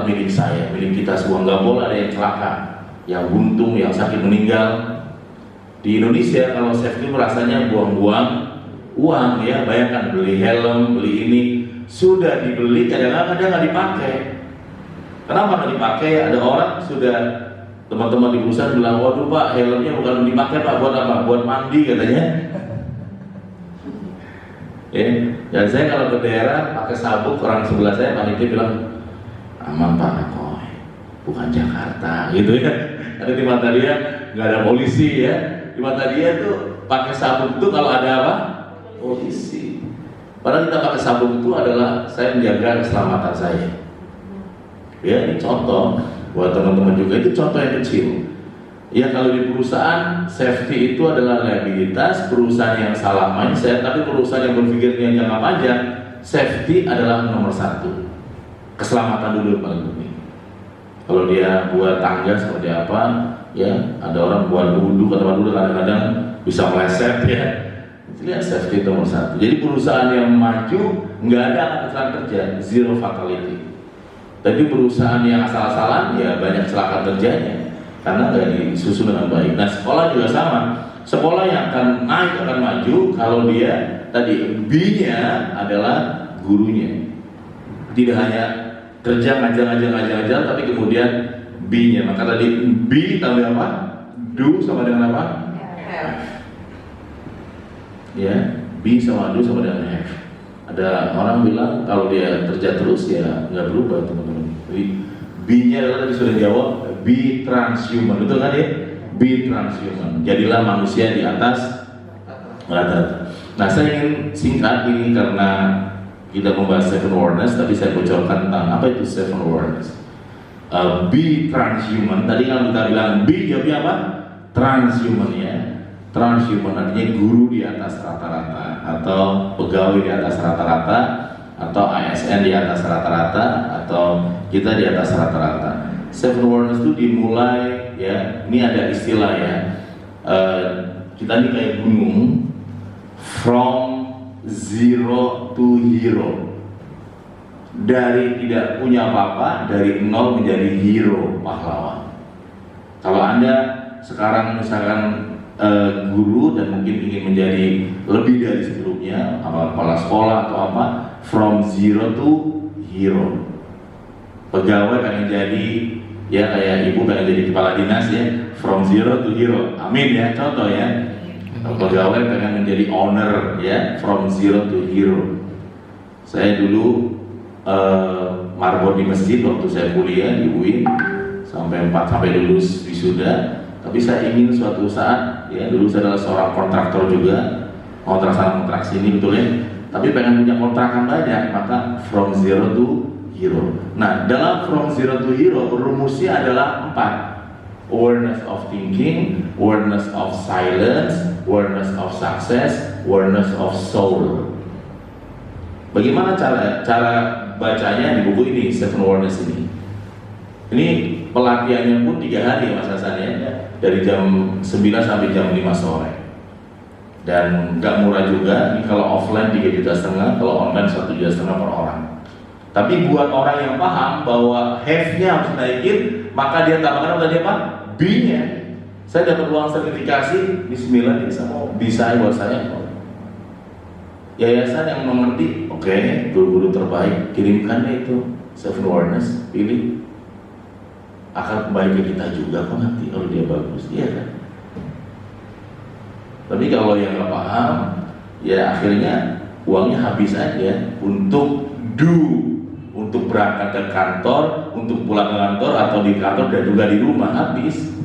adalah milik saya, milik kita semua. Nggak boleh ada yang celaka, yang buntung, yang sakit meninggal. Di Indonesia kalau safety rasanya buang-buang uang ya, bayangkan beli helm, beli ini, sudah dibeli kadang-kadang nggak dipakai. Kenapa nggak dipakai? Ada orang sudah, teman-teman di perusahaan bilang, waduh Pak, helmnya bukan dipakai Pak, buat apa? Buat mandi katanya. Ya, dan saya kalau ke daerah pakai sabuk, orang sebelah saya panitia bilang, aman Pak Nakoy, bukan Jakarta, gitu ya. Ada di mata dia nggak ada polisi ya, di mata dia tuh pakai sabuk itu kalau ada apa? Polisi. Padahal kita pakai sabuk itu adalah saya menjaga keselamatan saya. Ya, ini contoh buat teman-teman juga, itu contoh yang kecil. Ya, kalau di perusahaan safety itu adalah liabilitas, perusahaan yang salah mindset, tapi perusahaan yang berpikirnya jangka panjang, safety adalah nomor satu. Keselamatan dulu yang paling penting. Kalau dia buat tangga seperti apa, ya ada orang buat duduk atau tempat duduk kadang-kadang bisa meleset ya. Lihat safety itu nomor satu. Jadi perusahaan yang maju nggak ada kecelakaan kerja, zero fatality. Tapi perusahaan yang asal-asalan ya banyak kecelakaan kerjanya karena nggak disusun dengan baik. Nah, sekolah juga sama. Sekolah yang akan naik, akan maju kalau dia tadi B-nya adalah gurunya. Tidak hanya kerja ngajar, tapi kemudian B-nya. Maka tadi B tambah apa? Do sama dengan apa? Ya, B sama do sama dengan have. Ada orang bilang kalau dia kerja terus ya nggak berubah teman-teman. Jadi B-nya adalah tadi sudah jawab, be transhuman, betul kan ya? Be transhuman. Jadilah manusia di atas rata-rata. Nah, saya ingin singkat ini karena kita membahas seven awareness, tapi saya bocorkan tentang apa itu seven awareness. Be transhuman. Tadi kalau kita bilang be, jawabnya apa? Transhuman ya. Transhuman artinya guru di atas rata-rata, atau pegawai di atas rata-rata, atau ASN di atas rata-rata, atau kita di atas rata-rata. Seven awareness itu dimulai ya, ini ada istilah ya, kita ini kayak gunung, from zero to hero. Dari tidak punya apa-apa, dari nol menjadi hero, pahlawan. Kalau Anda sekarang misalkan guru dan mungkin ingin menjadi lebih dari sebelumnya, kepala sekolah atau apa, from zero to hero. Pegawai pengen jadi ya kayak ibu pengen jadi kepala dinas ya, from zero to hero. Amin ya, contoh ya. Pegawai pengen menjadi owner ya, from zero to hero. Saya dulu marbot di masjid waktu saya kuliah di UIN sampai lulus wisuda. Tapi saya ingin suatu saat ya, dulu saya adalah seorang kontraktor juga, kontrak sana kontrak sini, betul ya. Tapi pengen punya kontrakan banyak, maka from zero to hero. Nah, dalam from zero to hero rumusnya adalah 4. Awareness of thinking, awareness of silence, awareness of success, awareness of soul. Bagaimana cara bacanya di buku ini, Seven Awareness ini? Ini pelatihannya pun 3 hari Mas Hasan ya, dari jam 9 sampai jam 5 sore. Dan nggak murah juga, ini kalau offline 3,5 juta, kalau online 1,5 juta per orang. Tapi buat orang yang paham bahwa have-nya harus naikin, maka dia tambahkan tadi apa? B-nya. Saya dapat uang sertifikasi, bismillah bisa buat saya. Yayasan yang mengerti, oke, guru-guru terbaik, kirimkan itu Seven Awareness, pilih. Akan kembali ke kita juga kok nanti kalau dia bagus, iya kan? Tapi kalau yang nggak paham, ya akhirnya uangnya habis aja untuk untuk berangkat ke kantor, untuk pulang ke kantor atau di kantor dan juga di rumah habis.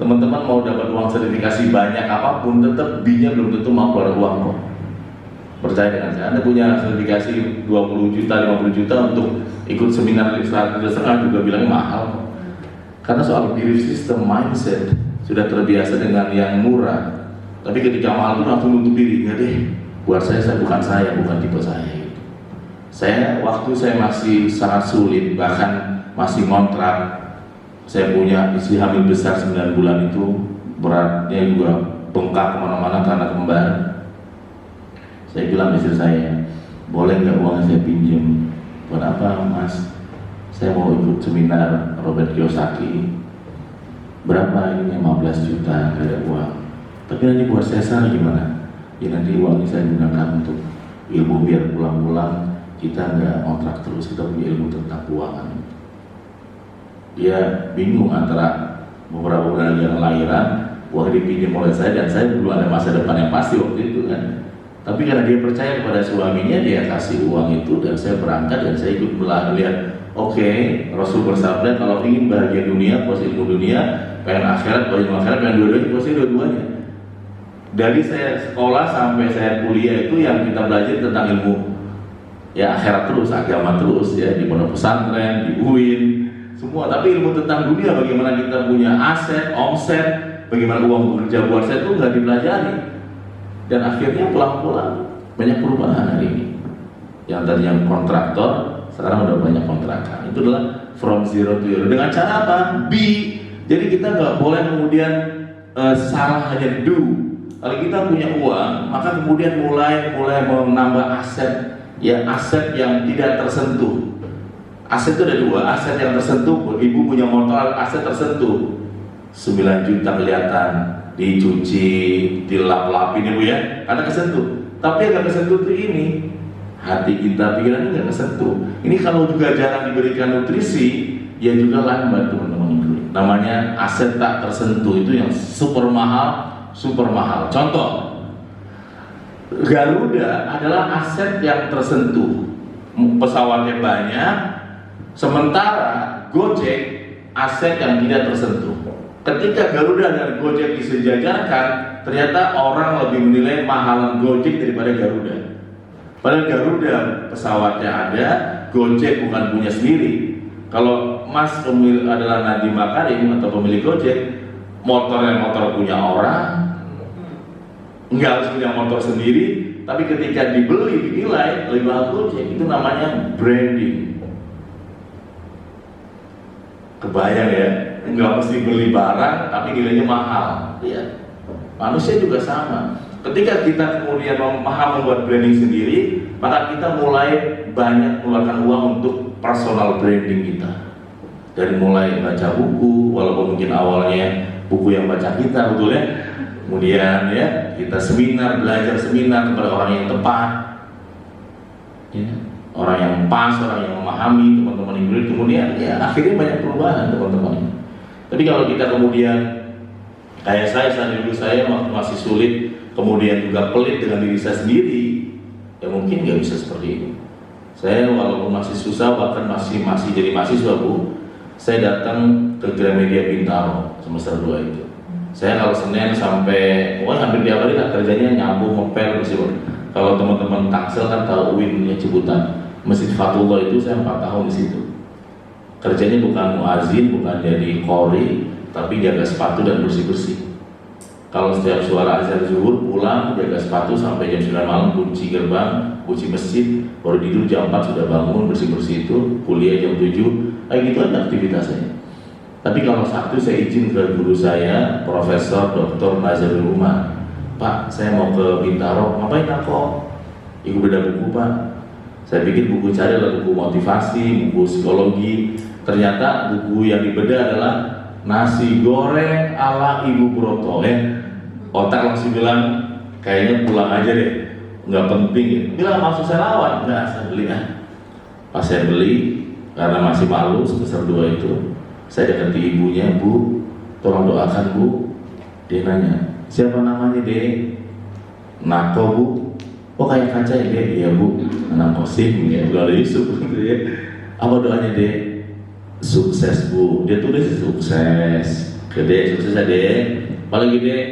Teman-teman mau dapat uang sertifikasi banyak apapun, tetap B-nya belum tentu mau keluar uang kok. Percaya dengan saya, Anda punya sertifikasi 20 juta, 50 juta untuk ikut seminar 1,5 juta juga bilangnya mahal kok. Karena soal belief system, mindset sudah terbiasa dengan yang murah. Tapi ketika mahal itu langsung nutup diri, enggak deh, buat saya bukan tipe saya. Waktu saya masih sangat sulit, bahkan masih kontrak, saya punya istri hamil besar 9 bulan itu, beratnya juga bengkak kemana-mana karena kembar. Saya bilang istri saya, boleh nggak uangnya saya pinjam? Buat apa Mas? saya mau ikut seminar Robert Kiyosaki, berapa ini? 15 juta, nggak ada uang. Tapi nanti buat sesar gimana? Ya nanti uangnya saya gunakan untuk ilmu biar pulang-pulang kita nggak kontrak terus, kita punya ilmu tentang keuangan. Dia bingung antara beberapa bulan yang lahiran, uang dipinjam oleh saya dan saya belum ada masa depan yang pasti waktu itu kan. Tapi karena dia percaya kepada suaminya, dia kasih uang itu dan saya berangkat dan saya ikut melihat. Oke, Rasul bersabda kalau ingin bahagia dunia, puas ilmu dunia, pengen akhirat, puas ilmu akhirat, pengen dua-duanya, puas dua-duanya. Dari saya sekolah sampai saya kuliah itu yang kita belajar tentang ilmu ya akhirat terus, agama terus ya, di pondok pesantren, di UIN, semua. Tapi ilmu tentang dunia, bagaimana kita punya aset, omset, bagaimana uang bekerja buat saya itu nggak dipelajari. Dan akhirnya pulang-pulang banyak perubahan hari ini. Yang tadinya kontraktor, sekarang udah banyak kontrakan. Itu adalah from zero to hero. Dengan cara apa? Be. Jadi kita nggak boleh kemudian salah hanya do. Kalau kita punya uang, maka kemudian mulai menambah aset, ya aset yang tidak tersentuh. Aset itu ada dua, aset yang tersentuh. Ibu punya motor, aset tersentuh. 9 juta kelihatan, dicuci, dilap-lapin ya Bu ya, karena kesentuh. Tapi yang nggak kesentuh itu ini, hati kita, pikiran ini nggak kesentuh. Ini kalau juga jarang diberikan nutrisi, ya juga lambat teman-teman. Namanya aset tak tersentuh, itu yang super mahal. Contoh, Garuda adalah aset yang tersentuh, pesawatnya banyak, sementara Gojek aset yang tidak tersentuh. Ketika Garuda dan Gojek disejajarkan, ternyata orang lebih menilai mahalan Gojek daripada Garuda. Padahal Garuda pesawatnya ada, Gojek bukan punya sendiri. Kalau Mas adalah Nadiem Makarim atau pemilik Gojek, motor punya orang, nggak harus punya motor sendiri, tapi ketika dibeli dinilai lebih mahal Gojek. Itu namanya branding. Kebayang ya, nggak mesti beli barang tapi nilainya mahal. Ya, manusia juga sama. Ketika kita kemudian paham membuat branding sendiri, maka kita mulai banyak mengeluarkan uang untuk personal branding kita. Dari mulai baca buku, walaupun mungkin awalnya buku yang baca kita, betul ya. Kemudian ya kita belajar seminar kepada orang yang tepat, ya, orang yang pas, orang yang memahami, teman-teman yang kemudian ya akhirnya banyak perubahan teman-teman. Tapi kalau kita kemudian kayak saya dulu waktu masih sulit, kemudian juga pelit dengan diri saya sendiri, ya mungkin nggak bisa seperti ini. Saya walaupun masih susah, bahkan masih jadi mahasiswa Bu, saya datang ke Gramedia Bintaro semester 2 itu. Saya kalau Senin sampai hampir tiap hari lah kerjanya nyapu, ngepel, bersih. Kalau teman-teman Tangsel kan tahu UIN ya, Ciputan, Masjid Fatullah itu saya 4 tahun di situ. Kerjanya bukan muazin, bukan jadi qori, tapi jaga sepatu dan bersih-bersih. Kalau setiap suara azan zuhur pulang jaga sepatu sampai jam 9 malam, kunci gerbang, kunci masjid, baru tidur jam 4 sudah bangun bersih-bersih itu, kuliah jam 7, kayak gitu aja aktivitasnya. Tapi kalau Sabtu saya izin ke guru saya, Profesor Dr. Nazarul Umar, Pak, saya mau ke Bintaro, ngapain aku? Ibu beda buku Pak. Saya pikir buku cari adalah buku motivasi, buku psikologi. Ternyata buku yang dibedah adalah nasi goreng ala Ibu Broto ya. Otak langsung bilang, kayaknya pulang aja deh, nggak penting ya. Bilang masuk saya lawan, nggak, saya beli ya. Pas saya beli, karena masih malu semester 2 itu, saya dekati ibunya, Bu, tolong doakan Bu. Dia nanya, siapa namanya Dek? Nako Bu. Oh kayak kaca ya Dek? Iya Bu, anak Kosim ya, Bu Yusuf gitu ya. Apa doanya Dek? Sukses Bu. Dia tulis sukses. Gede, sukses ya Dek. Apalagi Dek?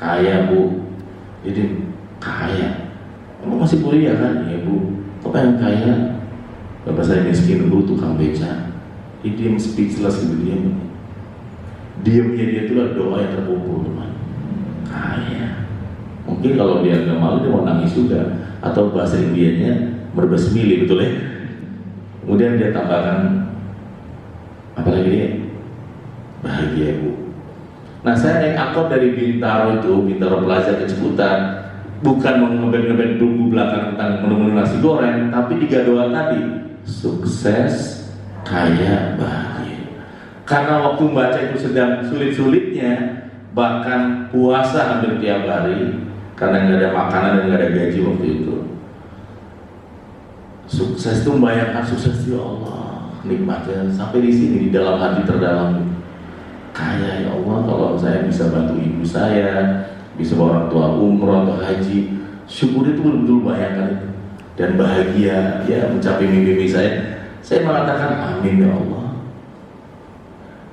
Kaya Bu. Jadi kaya. Kamu masih kuliah kan? Iya Bu. Kok pengen kaya? Bapak saya miskin Bu, tukang beca. Dia speechless gitu, diamnya dia itu adalah doa yang terkumpul teman. Kaya. Mungkin kalau dia nggak malu dia mau nangis juga, atau bahasa Indianya berbesmili, betul ya. Kemudian dia tambahkan apalagi dia bahagia Bu. Nah saya naik angkot dari Bintaro Plaza ke Ciputan, bukan ngeband buku belakang tentang menu-menu nasi goreng, tapi 3 doa tadi, sukses, kaya, bahagia. Karena waktu baca itu sedang sulit-sulitnya, bahkan puasa hampir tiap hari karena nggak ada makanan dan nggak ada gaji waktu itu. Sukses itu membayangkan sukses, ya Allah, nikmatnya sampai di sini, di dalam hati terdalam. Kaya, ya Allah, kalau saya bisa bantu ibu saya, bisa bawa orang tua umroh atau haji, syukur itu betul-betul bayangkan itu. Dan bahagia, ya, mencapai mimpi saya mengatakan amin, ya Allah.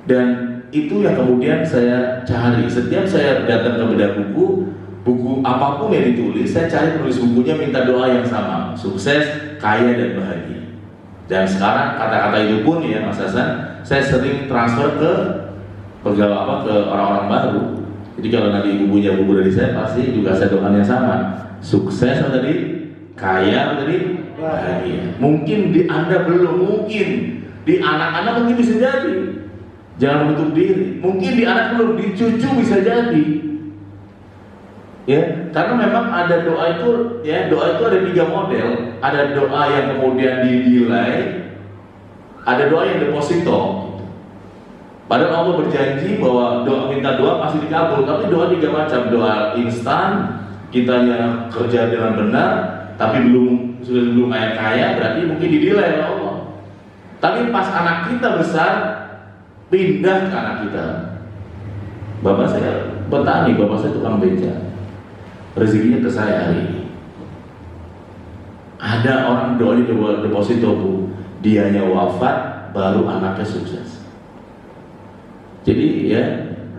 Dan itu yang kemudian saya cari. Setiap saya datang ke bedah buku apapun yang ditulis, saya cari penulis bukunya minta doa yang sama, sukses, kaya, dan bahagia. Dan sekarang kata-kata itu pun, ya Mas Hasan, saya sering transfer ke orang-orang baru. Jadi kalau nanti ibu punya buku dari saya, pasti juga saya doakan yang sama, sukses tadi, kaya tadi, bahagia. Mungkin di Anda belum, mungkin di anak-anak mungkin bisa jadi. Jangan menutup diri. Mungkin di anak belum, di cucu bisa jadi. Ya, karena memang ada doa itu, ya, doa itu ada 3 model. Ada doa yang kemudian dinilai, ada doa yang deposito. Padahal Allah berjanji bahwa minta doa pasti dikabul. Tapi doa 3 macam. Doa instan, kitanya kerja dengan benar, tapi belum kaya, berarti mungkin dinilai oleh Allah. Tapi pas anak kita besar, pindah ke anak kita. Bapak saya petani, bapak saya tukang beca. Rezekinya ke saya hari ini. Ada orang doanya deposito, Bu, dianya wafat, baru anaknya sukses. Jadi ya,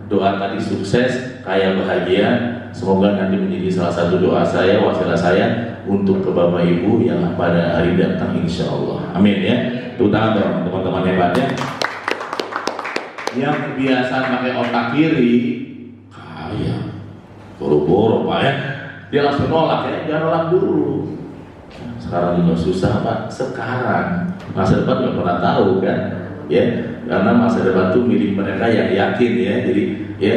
doa tadi sukses, kaya, bahagia, semoga nanti menjadi salah satu doa saya, wasilah saya untuk ke Bapak Ibu yang pada hari datang, insya Allah. Amin ya. Tepuk tangan dong teman-teman hebatnya. Yang kebiasaan pakai otak kiri, kaya, boro-boro Pak ya, dia langsung nolak, ya, jangan nolak dulu. Sekarang juga susah Pak, sekarang masa depan nggak pernah tahu kan, ya, karena masa depan itu milik mereka yang yakin, ya. Jadi ya,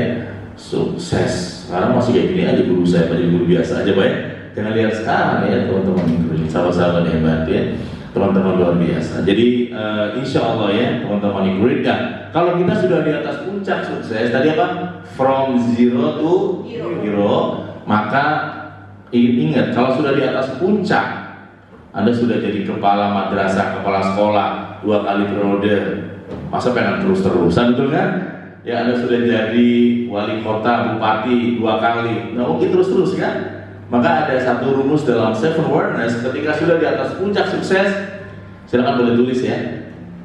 sukses. Sekarang masih kayak gini aja guru saya, pada guru biasa aja Pak ya. Jangan lihat sekarang ya teman-teman, sahabat-sahabat hebat ya, teman-teman luar biasa. Jadi insya Allah ya teman-teman yang great kan. Kalau kita sudah di atas puncak sukses, tadi apa? From zero to hero, maka ingat kalau sudah di atas puncak, Anda sudah jadi kepala madrasah, kepala sekolah 2 kali periode, masa pengen terus-terusan, betul kan? Ya, Anda sudah jadi wali kota, bupati 2 kali, nggak mungkin terus-terus kan? Maka ada satu rumus dalam Seven Awareness, ketika sudah di atas puncak sukses, silakan boleh tulis ya,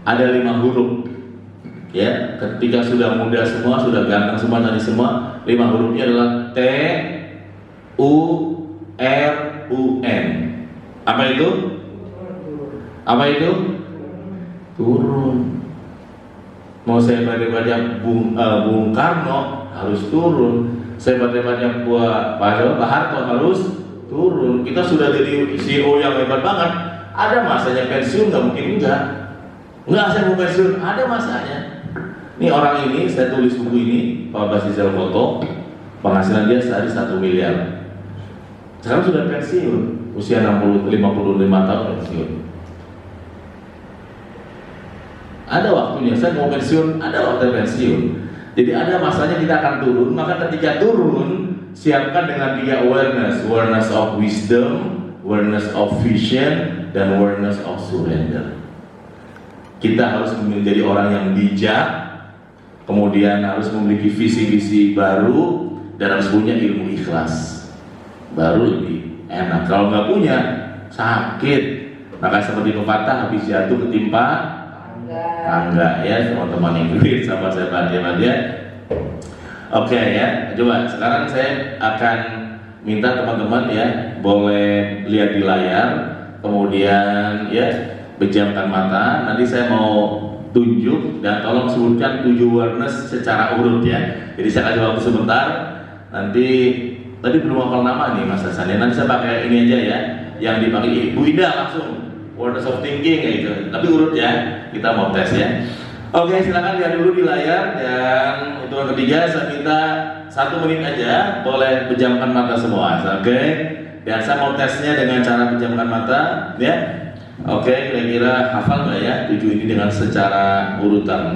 ada 5 huruf. Ya, ketika sudah muda semua, sudah ganteng semua, tadi semua, 5 hurufnya adalah T, U, R, U, N. Apa itu? Apa itu? Turun. Mau saya baca Bung Karno harus turun. Saya baca Pak Harto harus turun. Kita sudah jadi CEO yang hebat banget. Ada masanya pensiun, nggak mungkin enggak. Enggak, saya mau pensiun. Ada masanya. Ini orang ini, saya tulis buku ini, Pak Basizal Foto, penghasilan dia sehari 1 miliar. Sekarang sudah pensiun, usia 55 tahun pensiun. Ada waktunya, saya mau pensiun, ada waktu pensiun. Jadi ada masanya kita akan turun, maka ketika turun, siapkan dengan 3 awareness. Awareness of wisdom, awareness of vision, dan awareness of surrender. Kita harus menjadi orang yang bijak, kemudian harus memiliki visi-visi baru, dan harus punya ilmu ikhlas. Baru lebih enak. Kalau nggak punya, sakit. Maka seperti pepatah, habis jatuh ketimpa tangga ya, teman-teman Inggris, sama saya dia. Oke ya, coba sekarang saya akan minta teman-teman ya, boleh lihat di layar, kemudian ya, pejamkan mata. Nanti saya mau tunjuk dan tolong sebutkan 7 awareness secara urut ya. Jadi saya kasih waktu sebentar. Nanti tadi belum hafal nama nih Mas Hasan. Nanti saya pakai ini aja ya, yang dipanggil Ibu Ida langsung. Awareness of thinking kayak gitu. Tapi urut ya, kita mau tes ya. Oke, silakan lihat dulu di layar. Dan untuk yang ketiga saya minta 1 menit aja, boleh pejamkan mata semua. Oke. Dan saya mau tesnya dengan cara pejamkan mata ya. Oke, kira-kira hafal nggak ya 7 ini dengan secara urutan?